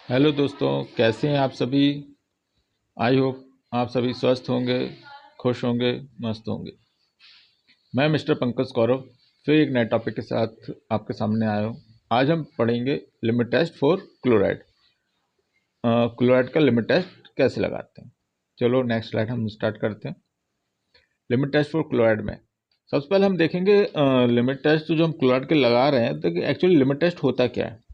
Hello दोस्तों, कैसे हैं आप सभी। आई होप आप सभी स्वस्थ होंगे, खुश होंगे, मस्त होंगे। मैं मिस्टर पंकज कौरव फिर एक नए टॉपिक के साथ आपके सामने आया हूँ। आज हम पढ़ेंगे limit test for chloride. Chloride का लिमिट टेस्ट कैसे लगाते हैं। चलो नेक्स्ट स्लाइड हम स्टार्ट करते हैं। लिमिट टेस्ट फॉर क्लोराइड में सबसे पहले हम देखेंगे लिमिट टेस्ट जो हम क्लोराइड के लगा रहे हैं, तो एक्चुअली लिमिट टेस्ट होता क्या है।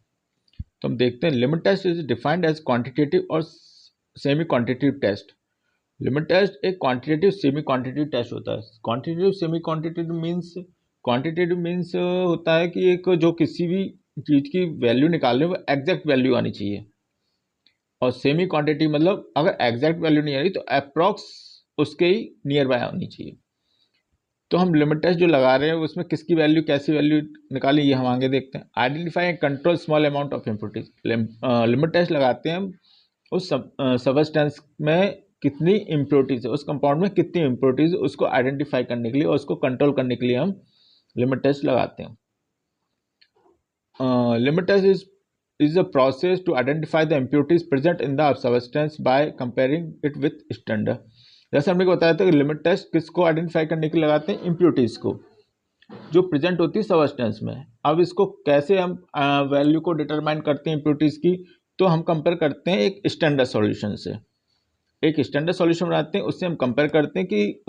तो हम देखते हैं limit test is defined as quantitative और semi quantitative test. Limit test एक क्वांटिटेटिव सेमी क्वांटिटेटिव टेस्ट होता है। क्वांटिटेटिव सेमी क्वांटिटेटिव मीन्स होता है कि एक जो किसी भी चीज़ की वैल्यू निकालने वो एग्जैक्ट वैल्यू आनी चाहिए, और सेमी क्वांटिटेटिव मतलब अगर एग्जैक्ट वैल्यू नहीं आ रही तो अप्रॉक्स उसके ही नियर बाय आनी चाहिए। तो हम लिमिट टेस्ट जो लगा रहे हैं उसमें किसकी वैल्यू कैसी वैल्यू निकालें, ये हम आगे देखते हैं। Identify and control small amount of impurities. Limit test लगाते हैं हम उस सबस्टेंस में कितनी इम्प्योरिटीज है, उस कंपाउंड में कितनी इम्प्योरिटीज, उसको आइडेंटिफाई करने के लिए और उसको कंट्रोल करने के लिए हम लिमिट टेस्ट लगाते हैं। Limit test is a process to identify the impurities present in the substance by comparing it with standard. जैसे हमने बताया था कि लिमिट टेस्ट किसको आइडेंटिफाई करने के लिए लगाते हैं, इम्प्योरिटीज को जो प्रेजेंट होती है सबस्टेंस में। अब इसको कैसे हम वैल्यू को डिटरमाइन करते हैं इम्प्योरिटीज की, तो हम कंपेयर करते हैं एक स्टैंडर्ड सॉल्यूशन से। एक स्टैंडर्ड सॉल्यूशन बनाते हैं, उससे हम कंपेयर करते हैं कि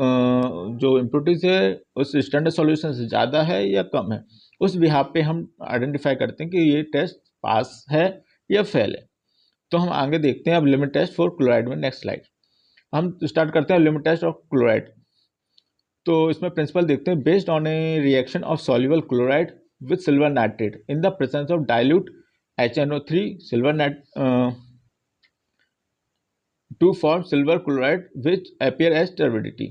जो इम्प्योरिटीज है उस स्टैंडर्ड सॉल्यूशन से ज़्यादा है या कम है। उस बिहाफ पे हम आइडेंटिफाई करते हैं कि ये टेस्ट पास है या फेल है। तो हम आगे देखते हैं अब लिमिट टेस्ट फॉर क्लोराइड में। नेक्स्ट स्लाइड हम स्टार्ट करते हैं लिमिट टेस्ट ऑफ क्लोराइड। तो इसमें प्रिंसिपल देखते हैं। Based on A reaction of soluble chloride with silver nitrate in the presence of dilute HNO3 silver night to form silver chloride which appear as turbidity।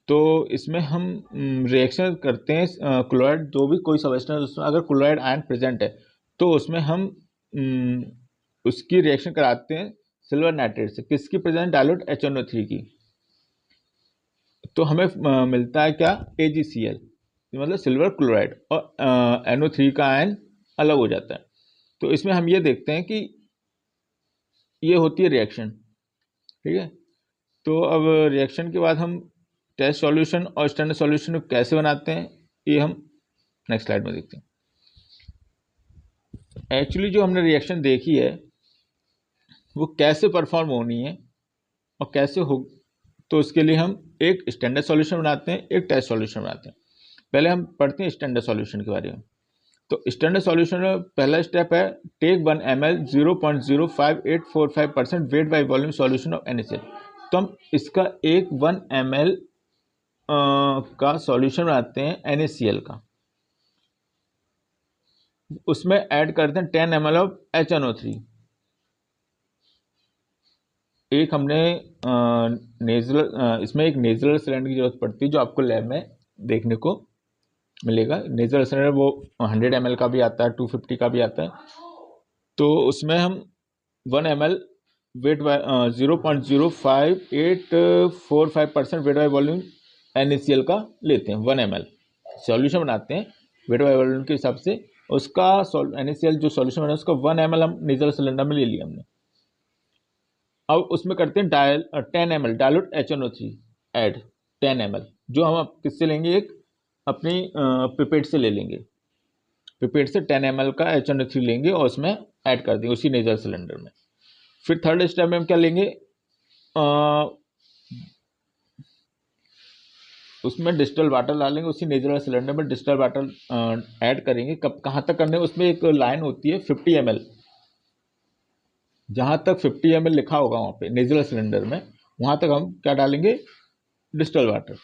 तो इसमें हम reaction करते हैं chloride जो भी कोई सबस्टेंस उसमें अगर क्लोराइड आयन प्रेजेंट है तो उसमें हम उसकी रिएक्शन कराते हैं सिल्वर नाइट्रेट से। किसकी प्रेजेंट, डाइल्यूट HNO3 की। तो हमें मिलता है क्या, AgCl, मतलब सिल्वर क्लोराइड, और NO3 का आयन अलग हो जाता है। तो इसमें हम ये देखते हैं कि ये होती है रिएक्शन, ठीक है। तो अब रिएक्शन के बाद हम टेस्ट सॉल्यूशन और स्टैंडर्ड सॉल्यूशन कैसे बनाते हैं ये हम नेक्स्ट स्लाइड में देखते हैं। एक्चुअली जो हमने रिएक्शन देखी है वो कैसे परफॉर्म होनी है और कैसे हो, तो उसके लिए हम एक स्टैंडर्ड सॉल्यूशन बनाते हैं, एक टेस्ट सॉल्यूशन बनाते हैं। पहले हम पढ़ते हैं स्टैंडर्ड सॉल्यूशन के बारे में। तो स्टैंडर्ड सॉल्यूशन में पहला स्टेप है take 1 ml 0.05845% weight by volume solution of NaCl। तो हम इसका एक 1 ml का सॉल्यूशन बनाते हैं NaCl का, उसमें ऐड करते हैं 10 ml ऑफ HNO3। एक हमने नेजल इसमें एक नेजल सिलेंडर की जरूरत पड़ती है जो आपको लैब में देखने को मिलेगा। नेजल सिलेंडर वो 100 ml का भी आता है, 250 का भी आता है। तो उसमें हम 1 ml weight 0.05845% weight by volume NaCl का लेते हैं। 1 ml सॉल्यूशन बनाते हैं वेट बाई वॉल्यूम के हिसाब से। उसका NaCl जो सॉल्यूशन बना उसका 1 ml हम नेजल सिलेंडर में ले लिया हमने। अब उसमें करते हैं 10 ml dilute HNO3 add 10 ml, जो हम किससे लेंगे, एक अपनी पिपेट से ले लेंगे। पिपेट से 10 ml का HNO3 लेंगे और उसमें ऐड कर देंगे उसी नेजल सिलेंडर में। फिर थर्ड स्टेप में हम क्या लेंगे, उसमें डिस्टल वाटर डालेंगे, उसी नेजल सिलेंडर में डिस्टल वाटर ऐड करेंगे। कब कहाँ तक करने, उसमें एक लाइन होती है 50 ml, जहाँ तक 50 ml लिखा होगा वहाँ पे नेजल सिलेंडर में, वहाँ तक हम क्या डालेंगे, डिस्टल वाटर।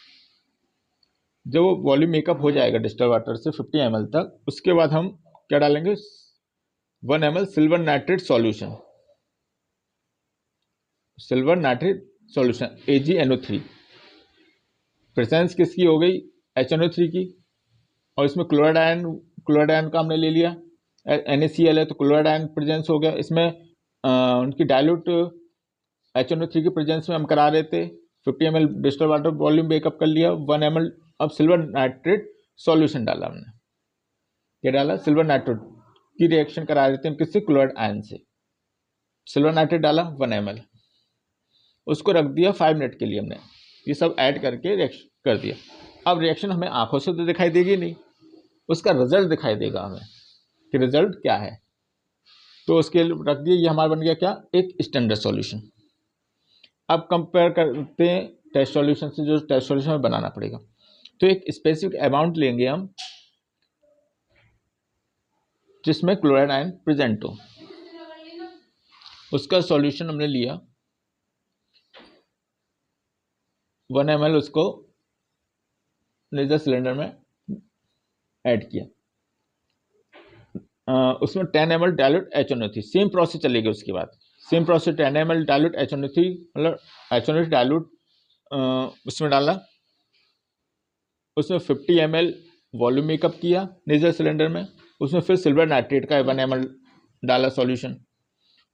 जब वो वॉल्यूम मेकअप हो जाएगा डिस्टल वाटर से 50 ml तक, उसके बाद हम क्या डालेंगे, 1 ml silver nitrate solution. Silver nitrate solution AgNO3, presence किसकी हो गई, HNO3 की, और इसमें क्लोराइड आयन का हमने ले लिया। NaCl है तो क्लोराइड आयन प्रेजेंस हो गया। इसमें उनकी डाइल्यूट HNO3 की प्रेजेंस में हम करा रहे थे। 50 ml distal water volume makeup कर लिया। 1 ml अब सिल्वर नाइट्रेट सॉल्यूशन डाला हमने। क्या डाला, सिल्वर नाइट्रेट की रिएक्शन करा देते हैं किससे, क्लोराइड आयन से। सिल्वर नाइट्रेट डाला 1 ml, उसको रख दिया 5 मिनट के लिए, हमने ये सब ऐड करके रिएक्शन कर दिया। अब रिएक्शन हमें आंखों से तो दिखाई देगी नहीं, उसका रिजल्ट दिखाई देगा हमें कि रिजल्ट क्या है। तो उसके लिए रख दिया, ये हमारा बन गया क्या, एक स्टैंडर्ड सॉल्यूशन। अब कंपेयर करते हैं टेस्ट सॉल्यूशन से, जो टेस्ट सॉल्यूशन में बनाना पड़ेगा। तो एक स्पेसिफिक अमाउंट लेंगे हम जिसमें क्लोराइड आयन प्रेजेंट हो, उसका सॉल्यूशन हमने लिया 1 ml, उसको लेजर सिलेंडर में ऐड किया। उसमें 10 ml dilute HNO3, same process चलेगी। उसके बाद same process 10 ml dilute HNO3, मतलब HNO3 डायल्यूट उसमें डाला, उसमें 50 ml वॉल्यूम मेकअप किया नेजल सिलेंडर में, उसमें फिर सिल्वर नाइट्रेट का 1 ml डाला सॉल्यूशन,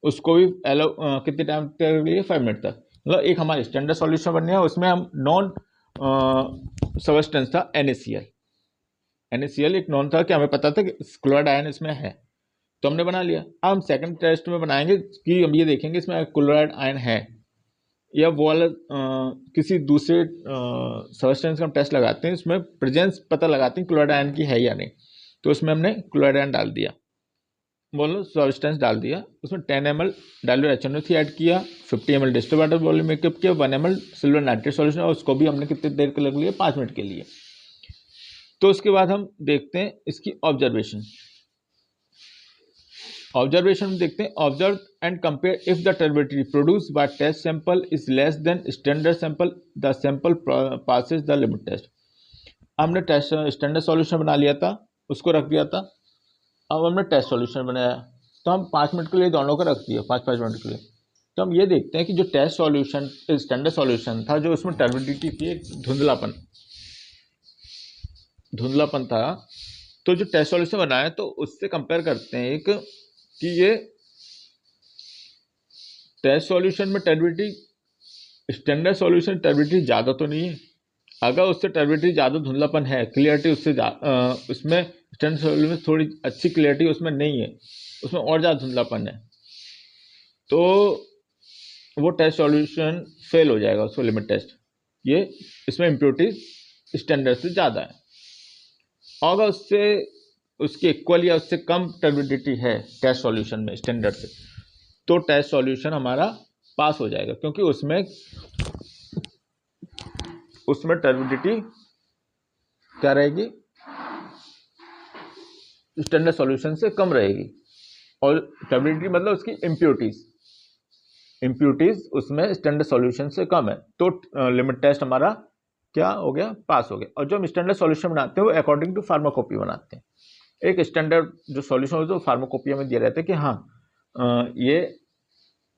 उसको भी कितने टाइम तक लिए, 5 मिनट तक। मतलब एक हमारा स्टैंडर्ड सॉल्यूशन बन गया। उसमें हम नॉन सब्सटेंस था NaCl एक नॉन था कि हमें पता था कि क्लोराइड आयन इसमें है, तो हमने बना लिया। अब हम सेकंड टेस्ट में बनाएंगे कि हम ये देखेंगे इसमें क्लोराइड आयन है या वो वाला किसी दूसरे सब्सटेंस का हम टेस्ट लगाते हैं, इसमें प्रेजेंस पता लगाते हैं क्लोराइड आयन की है या नहीं। तो उसमें हमने क्लोराइड आयन डाल दिया, बोलो सब्सटेंस डाल दिया, उसमें 10 ml डायल्यूट HNO3 ऐड किया, 50 ml distilled water volume makeup किया, 1 ml सिल्वर नाइट्रेट सॉल्यूशन, और उसको भी हमने कितनी देर के लग लिया, 5 मिनट के लिए। तो उसके बाद हम देखते हैं इसकी ऑब्जर्वेशन में देखते हैं, observe and compare if the turbidity produced by test sample is less than standard sample, the sample passes the limit test. हमने टेस्ट स्टैंडर्ड सॉल्यूशन बना लिया था, उसको रख दिया था। अब हमने टेस्ट सॉल्यूशन बनाया, तो हम 5 मिनट के लिए दोनों को रख दिया, 5-5 मिनट के लिए। तो हम ये देखते हैं कि जो टेस्ट सॉल्यूशन स्टैंडर्ड सॉल्यूशन था, जो उसमें टर्बिडिटी थी, एक धुंधलापन था, तो जो टेस्ट सॉल्यूशन बनाया तो उससे कंपेयर करते हैं एक कि ये टेस्ट सॉल्यूशन में टर्बिडिटी स्टैंडर्ड सॉल्यूशन टर्बिडिटी ज़्यादा तो नहीं है। अगर उससे टर्बिडिटी ज़्यादा धुंधलापन है, क्लियरिटी उससे उसमें स्टैंडर्ड सॉल्यूशन में थोड़ी अच्छी क्लियरिटी उसमें नहीं है, उसमें और ज़्यादा धुंधलापन है, तो वो टेस्ट सॉल्यूशन फेल हो जाएगा, उसको लिमिट टेस्ट। ये इसमें इम्प्योरिटीज स्टैंडर्ड से ज़्यादा है। अगर उससे उसकी इक्वल या उससे कम टर्बिडिटी है टेस्ट सॉल्यूशन में स्टैंडर्ड से, तो टेस्ट सॉल्यूशन हमारा पास हो जाएगा, क्योंकि उसमें टर्बिडिटी क्या रहेगी, स्टैंडर्ड सॉल्यूशन से कम रहेगी। और टर्बिडिटी मतलब उसकी इम्प्योरिटीज उसमें स्टैंडर्ड सॉल्यूशन से कम है, तो लिमिट टेस्ट हमारा क्या हो गया, पास हो गया। और जो हम स्टैंडर्ड सॉल्यूशन बनाते हैं वो अकॉर्डिंग टू फार्माकोपी बनाते हैं। एक स्टैंडर्ड जो सॉल्यूशन होता है वो फार्माकोपिया में दिया रहता है कि हाँ ये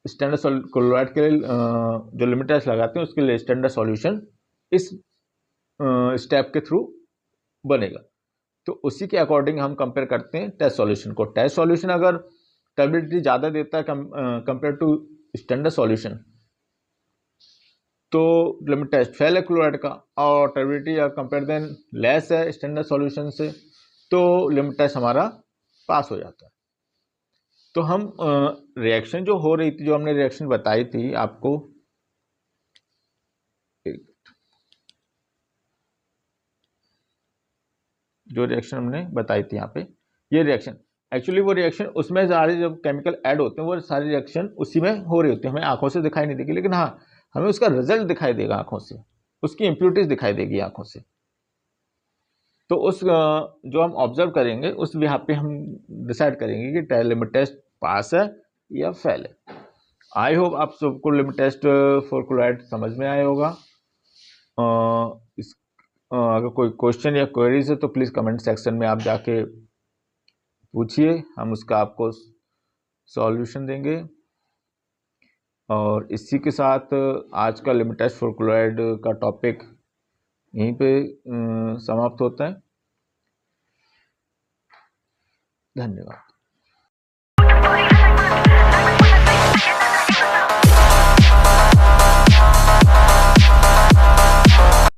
स्टैंडर्ड क्लोराइड के लिए जो लिमिट टेस्ट लगाते हैं उसके लिए स्टैंडर्ड सॉल्यूशन इस स्टेप के थ्रू बनेगा। तो उसी के अकॉर्डिंग हम कंपेयर करते हैं टेस्ट सॉल्यूशन को। टेस्ट सॉल्यूशन अगर टर्बिडिटी ज़्यादा देता है कंपेयर टू स्टैंडर्ड सॉल्यूशन, तो लिमिट टेस्ट फेल है क्लोराइड का, और टर्बिडिटी कंपेयर देन लेस है स्टैंडर्ड सॉल्यूशन से, तो लिमिट टेस्ट हमारा पास हो जाता है। तो हम रिएक्शन जो हो रही थी, जो हमने रिएक्शन बताई थी आपको, जो रिएक्शन हमने बताई थी यहाँ पे, ये रिएक्शन एक्चुअली वो रिएक्शन उसमें सारे जब केमिकल ऐड होते हैं वो सारी रिएक्शन उसी में हो रही होती है, हमें आंखों से दिखाई नहीं देगी, लेकिन हाँ हमें उसका रिजल्ट दिखाई देगा आंखों से, उसकी इम्प्योरिटीज दिखाई देगी आंखों से। तो उस जो हम ऑब्जर्व करेंगे उस यहाँ पे हम डिसाइड करेंगे कि लिमिट टेस्ट पास है या फेल है। आई होप आप सबको लिमिट टेस्ट फॉर क्लोराइड समझ में आया होगा। अगर कोई क्वेश्चन या क्वेरीज है तो प्लीज़ कमेंट सेक्शन में आप जाके पूछिए, हम उसका आपको सॉल्यूशन देंगे। और इसी के साथ आज का लिमिट टेस्ट फॉर क्लोराइड का टॉपिक यहीं पे समाप्त होता है। धन्यवाद।